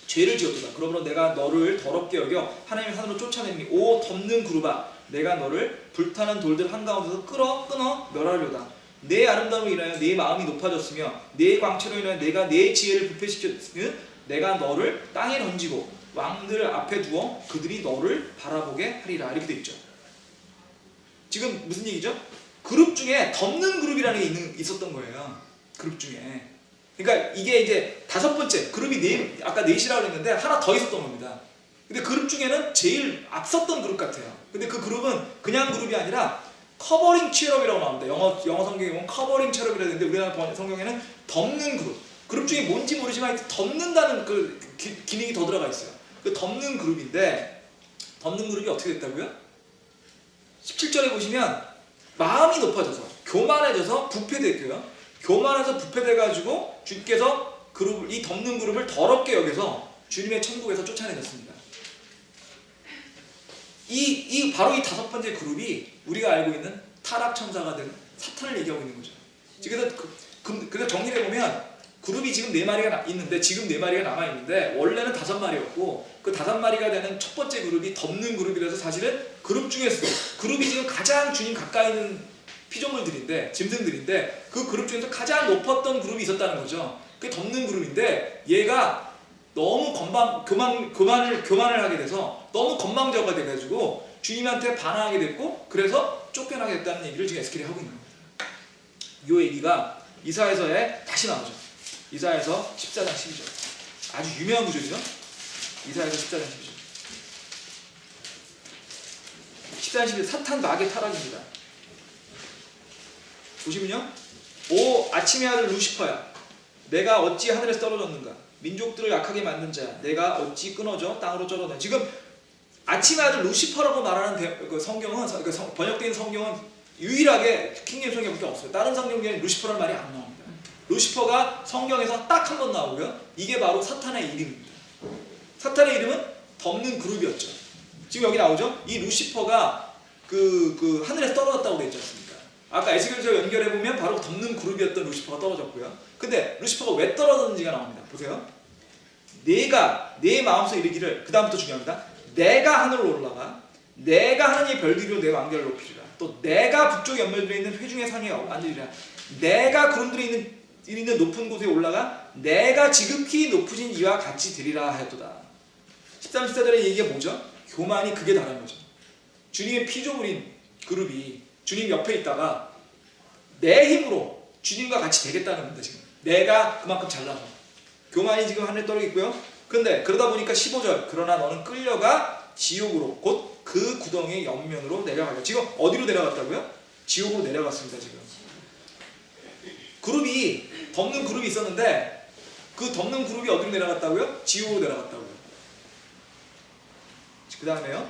죄를 지었도다. 그러므로 내가 너를 더럽게 여겨 하나님의 산으로 쫓아내니 오 덮는 그룹아 내가 너를 불타는 돌들 한가운데서 끊어 멸하려다. 내 아름다움으로 인하여 내 마음이 높아졌으며 내 광채로 인하여 내가 내 지혜를 부패시켰으면 내가 너를 땅에 던지고 왕들 앞에 두어 그들이 너를 바라보게 하리라. 이렇게 돼 있죠. 지금 무슨 얘기죠? 그룹 중에 덮는 그룹이라는 게 있었던 거예요. 그룹 중에. 그러니까 이게 이제 5번째 그룹이 아까 넷이라고 했는데 하나 더 있었던 겁니다. 근데 그룹 중에는 제일 앞섰던 그룹 같아요. 근데 그 그룹은 그냥 그룹이 아니라 커버링 체럽이라고 나옵니다. 영어 성경에 보면 커버링 체럽이라고 되는데 우리나라 성경에는 덮는 그룹 중에 뭔지 모르지만 덮는다는 그 기능이 더 들어가 있어요. 그 덮는 그룹인데 덮는 그룹이 어떻게 됐다고요? 17절에 보시면 마음이 높아져서 교만해져서 부패됐고요. 교만해서 부패돼가지고 주님께서 이 덮는 그룹을 더럽게 여겨서 주님의 천국에서 쫓아내셨습니다. 바로 이 5번째 그룹이 우리가 알고 있는 타락천사가 된 사탄을 얘기하고 있는 거죠. 그래서 정리를 해보면 그룹이 지금 4마리가 있는데 지금 4마리가 남아있는데 원래는 5마리였고 그 5마리가 되는 첫 번째 그룹이 덮는 그룹이라서 사실은 그룹 중에서 그룹이 지금 가장 주님 가까이 있는 피조물들인데 짐승들인데 그 그룹 중에서 가장 높았던 그룹이 있었다는 거죠. 그게 덮는 그룹인데 얘가 너무 교만을 하게 돼서 너무 건방져가 돼가지고 주님한테 반항하게 됐고 그래서 쫓겨나게 됐다는 얘기를 지금 에스겔이 하고 있는 겁니다. 이 얘기가 이사야서에 다시 나오죠. 이사야서 14장 12절. 아주 유명한 구절이죠. 이사야서 14장 12절. 14장 12절 사탄 마귀의 타락입니다. 보시면요. 오 아침의 아들 루시퍼야, 내가 어찌 하늘에서 떨어졌는가? 민족들을 약하게 만든 자야, 내가 어찌 끊어져 땅으로 쩔어내. 지금 아침의 아들 루시퍼라고 말하는 그 성경은, 번역된 성경은 유일하게 킹제임스 성경밖에 없어요. 다른 성경에는 루시퍼라는 말이 안 나옵니다. 루시퍼가 성경에서 딱 한 번 나오고요. 이게 바로 사탄의 이름입니다. 사탄의 이름은 덮는 그룹이었죠. 지금 여기 나오죠. 이 루시퍼가 그 하늘에서 떨어졌다고 되어 있지 않습니까? 아까 에스겔서 연결해보면 바로 덮는 그룹이었던 루시퍼가 떨어졌고요. 근데 루시퍼가 왜 떨어졌는지가 나옵니다. 보세요. 내가 내 마음속에 이르기를, 그 다음부터 중요합니다. 내가 하늘로 올라가 내가 하늘의 별들이로 내 왕좌를 높이리라. 또 내가 북쪽 연결들에 있는 회중의 상에 앉으리라. 내가 구름들에 있는 높은 곳에 올라가 내가 지극히 높으신 이와 같이 되리라 하였도다. 13, 14절의 얘기가 뭐죠? 교만이 극에 달한 거죠. 주님의 피조물인 그룹이 주님 옆에 있다가 내 힘으로 주님과 같이 되겠다는 겁니다. 지금 내가 그만큼 잘나서 교만이 지금 하늘에 떨어져 있고요. 근데 그러다 보니까 15절, 그러나 너는 끌려가 지옥으로 곧 그 구덩이의 옆면으로 내려가려. 지금 어디로 내려갔다고요? 지옥으로 내려갔습니다. 지금 그룹이, 덮는 그룹이 있었는데 그 덮는 그룹이 어디로 내려갔다고요? 지옥으로 내려갔다고요. 그 다음에요,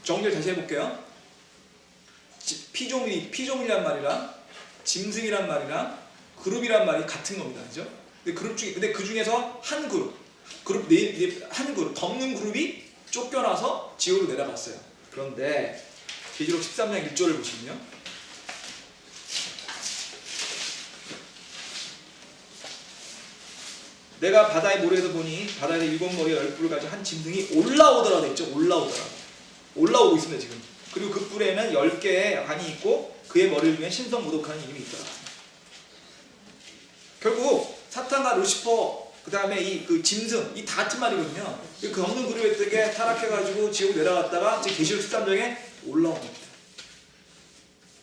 정리를 다시 해볼게요. 피조물이란 말이랑 짐승이란 말이랑 그룹이란 말이 같은 겁니다. 그죠? 근데 그 중에서 한 그룹, 덮는 그룹이 쫓겨나서 지옥으로 내려갔어요. 그런데 계시록 13장 1절을 보시면요. 내가 바다의 모래에서 보니 바다에 일곱 머리와 열 뿔을 가진 한 짐승이 올라오더라 돼 있죠. 올라오고 있습니다 지금. 그리고 그 뿔에는 10개의 관이 있고 그의 머리를 위해 신성 모독하는 이름이 있더라. 결국 사탄과 루시퍼, 그 다음에 그 짐승, 이 다 같은 말이거든요. 그 없는 그룹에 타락해가지고 지옥 내려갔다가 제 계시록 13장에 올라온 겁니다.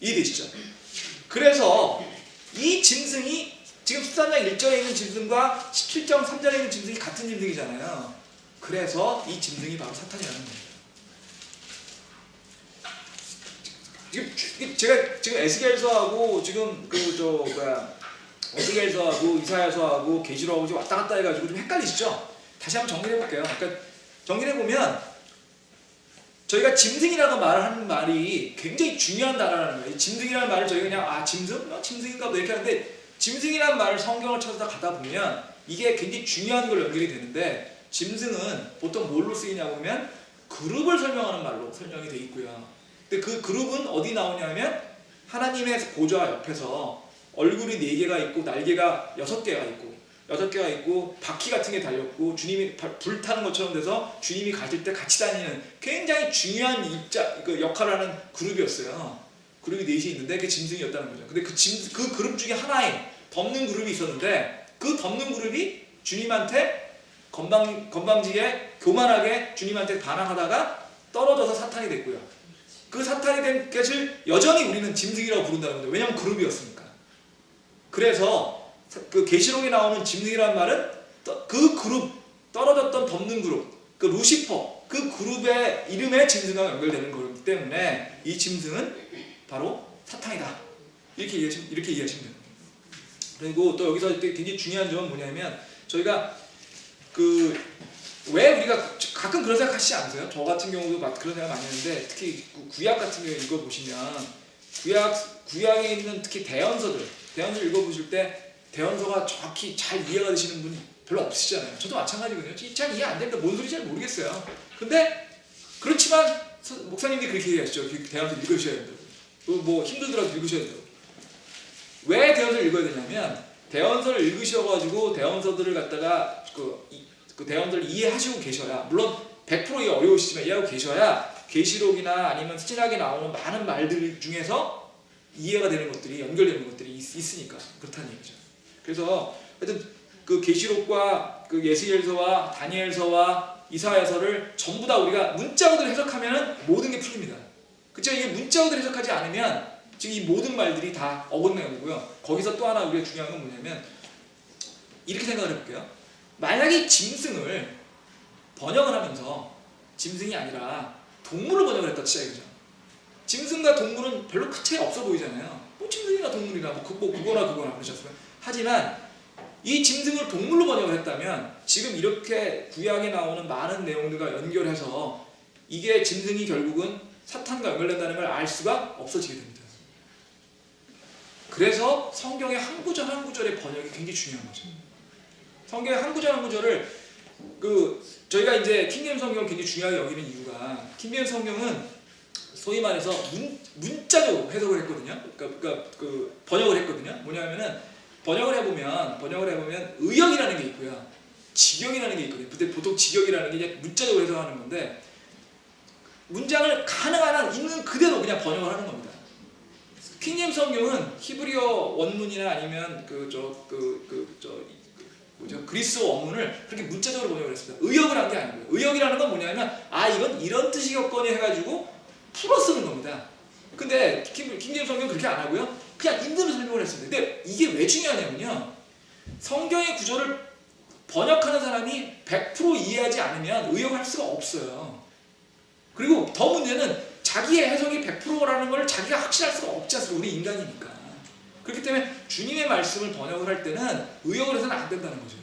이해되시죠? 그래서 이 짐승이 지금 13장 1절에 있는 짐승과 17장 3절에 있는 짐승이 같은 짐승이잖아요. 그래서 이 짐승이 바로 사탄이라는 겁니다. 지금 에스겔서하고 지금 에스겔서하고 이사야서하고 계시록하고 지금 왔다 갔다 해가지고 좀 헷갈리시죠? 다시 한번 정리해 볼게요. 그러니까 정리해 보면 저희가 짐승이라고 말하는 말이 굉장히 중요한 단어라는 거예요. 짐승이라는 말을 저희가 그냥 짐승? 짐승인가 뭐 이렇게 하는데, 짐승이라는 말을 성경을 찾아서 가다 보면 이게 굉장히 중요한 걸로 연결이 되는데, 짐승은 보통 뭘로 쓰이냐고 하면 그룹을 설명하는 말로 설명이 돼 있고요. 근데 그 그룹은 어디 나오냐면 하나님의 보좌 옆에서 얼굴이 4개가 있고 날개가 6개가 있고 바퀴 같은 게 달렸고 주님이 불 타는 것처럼 돼서 주님이 가실 때 같이 다니는 굉장히 중요한 역할을 하는 그룹이었어요. 그룹이 4이 있는데 그게 짐승이었다는 거죠. 근데 그 그룹 중에 하나에 덮는 그룹이 있었는데, 그 덮는 그룹이 주님한테 건방지게 교만하게 주님한테 반항하다가 떨어져서 사탄이 됐고요. 그 사탄이 된 것을 여전히 우리는 짐승이라고 부른다는 거죠. 왜냐하면 그룹이었으니까. 그래서 그 계시록에 나오는 짐승이라는 말은 그 그룹, 떨어졌던 덮는 그룹, 그 루시퍼, 그 그룹의 이름에 짐승과 연결되는 거기 때문에 이 짐승은 바로 사탄이다. 이렇게 이해하시면 됩니다. 그리고 또 여기서 굉장히 중요한 점은 뭐냐면, 저희가 왜 우리가 가끔 그런 생각 하시지 않으세요? 저 같은 경우도 그런 생각 많이 했는데, 특히 구약 같은 경우 읽어보시면 구약에 있는 특히 대언서들 읽어보실 때 대언서가 정확히 잘 이해가 되시는 분 별로 없으시잖아요. 저도 마찬가지거든요. 잘 이해 안 됩니다. 뭔 소리인지 잘 모르겠어요. 근데 그렇지만 목사님들이 그렇게 얘기하시죠. 대언서 읽으셔야 된다고. 뭐 힘들더라도 읽으셔야 된다고. 왜 대언서를 읽어야 되냐면, 대언서를 읽으셔가지고 대언서들을 갖다가 그 대언서를 이해하시고 계셔야, 물론 100% 어려우시지만 이해하고 계셔야 계시록이나 아니면 신학에 나오는 많은 말들 중에서 이해가 되는 것들이, 연결되는 것들이 있으니까 그렇다는 얘기죠. 그래서 하여튼 그 계시록과 그 에스겔서와 다니엘서와 이사야서를 전부 다 우리가 문자 그대로 해석하면 모든 게 풀립니다. 그렇죠? 이게 문자 그대로 해석하지 않으면 지금 이 모든 말들이 다 어긋나고요. 거기서 또 하나 우리가 중요한 건 뭐냐면 이렇게 생각을 해볼게요. 만약에 짐승을 번역을 하면서 짐승이 아니라 동물을 번역을 했다 치자 이거죠. 짐승과 동물은 별로 큰 차이 없어 보이잖아요. 뭐 짐승이나 동물이나 그거나 그러셨어요. 하지만 이 짐승을 동물로 번역을 했다면 지금 이렇게 구약에 나오는 많은 내용들과 연결해서 이게 짐승이 결국은 사탄과 연결된다는 걸 알 수가 없어지게 됩니다. 그래서 성경의 한 구절 한 구절의 번역이 굉장히 중요한 거죠. 성경의 한 구절 한 구절을 저희가 이제 킹제임 성경을 굉장히 중요하게 여기는 이유가 킹제임 성경은 소위 말해서 문자적으로 해석을 했거든요. 그러니까 번역을 했거든요. 뭐냐면은 번역을 해보면 의역이라는 게 있고요, 직역이라는 게 있거든요. 근데 보통 직역이라는 게 이제 문자적으로 해석하는 건데 문장을 가능한 한 있는 그대로 그냥 번역을 하는 겁니다. 킹제임 성경은 히브리어 원문이나 아니면 그리스어 원문을 그렇게 문자적으로 번역을 했습니다. 의역을 한 게 아니고요. 의역이라는 건 뭐냐면 이건 이런 뜻이겠거니 해가지고 풀어 쓰는 겁니다. 근데 킹제임 성경은 그렇게 안 하고요, 그냥 있는 대로 설명을 했습니다. 근데 이게 왜 중요하냐면요, 성경의 구절을 번역하는 사람이 100% 이해하지 않으면 의역할 수가 없어요. 그리고 더 문제는 자기의 해석이 100%라는 걸 자기가 확신할 수가 없지 않습니까? 우리 인간이니까. 그렇기 때문에 주님의 말씀을 번역을 할 때는 의역을 해서는 안 된다는 거죠.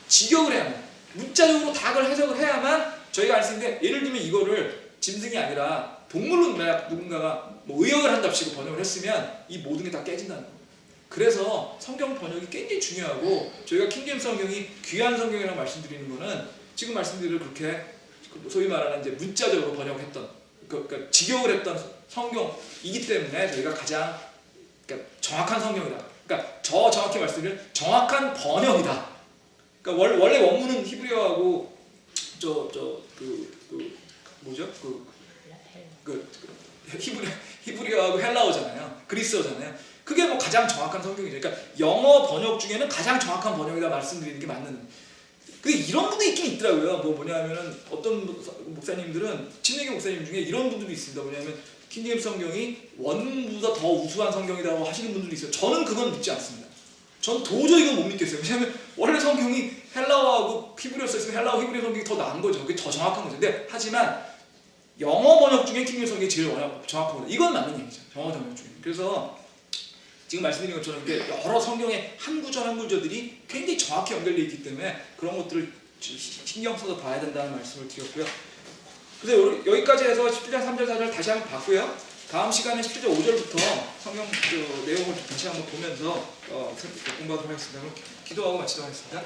직역을 해야만, 문자적으로 다 그걸 해석을 해야만 저희가 알 수 있는데, 예를 들면 이거를 짐승이 아니라 동물로 누군가가 의역을 한답시고 번역을 했으면 이 모든 게 다 깨진다는 거예요. 그래서 성경 번역이 굉장히 중요하고, 저희가 킹제임 성경이 귀한 성경이라고 말씀드리는 거는 지금 말씀드린 그렇게 소위 말하는 이제 문자적으로 번역했던, 그러니까 직역을 했던 성경이기 때문에 저희가 가장 정확한 성경이다. 그러니까 정확히 말씀드리면 정확한 번역이다. 그러니까 원래 원문은 히브리어하고 히브리어하고 헬라어잖아요. 그리스어잖아요. 그게 뭐 가장 정확한 성경이죠. 그러니까 영어 번역 중에는 가장 정확한 번역이다 말씀드리는 게 맞는. 근데 이런 분도 있긴 있더라고요. 뭐냐면은 어떤 목사님들은, 친외교 목사님 중에 이런 분들도 있습니다. 뭐냐면 킹제임 성경이 원문보다 더 우수한 성경이라고 하시는 분들도 있어요. 저는 그건 믿지 않습니다. 전 도저히 이건 못 믿겠어요. 왜냐하면 원래 성경이 헬라어하고 히브리어 써있으면 헬라어 히브리어 성경이 더 나은 거죠. 그게 더 정확한 거죠. 근데 하지만 영어 번역 중에 킹제임 성경이 제일 정확한 거죠. 이건 맞는 얘기죠. 영어 번역 중에. 그래서 지금 말씀드린 것처럼 여러 성경의 한 구절 한 구절들이 굉장히 정확히 연결되어 있기 때문에 그런 것들을 신경 써서 봐야 된다는 말씀을 드렸고요. 그래서 여기까지 해서 17장 3절 4절 다시 한번 봤고요. 다음 시간에 17절 5절부터 성경 내용을 다시 한번 보면서 공부하도록 하겠습니다. 그럼 기도하고 마치도록 하겠습니다.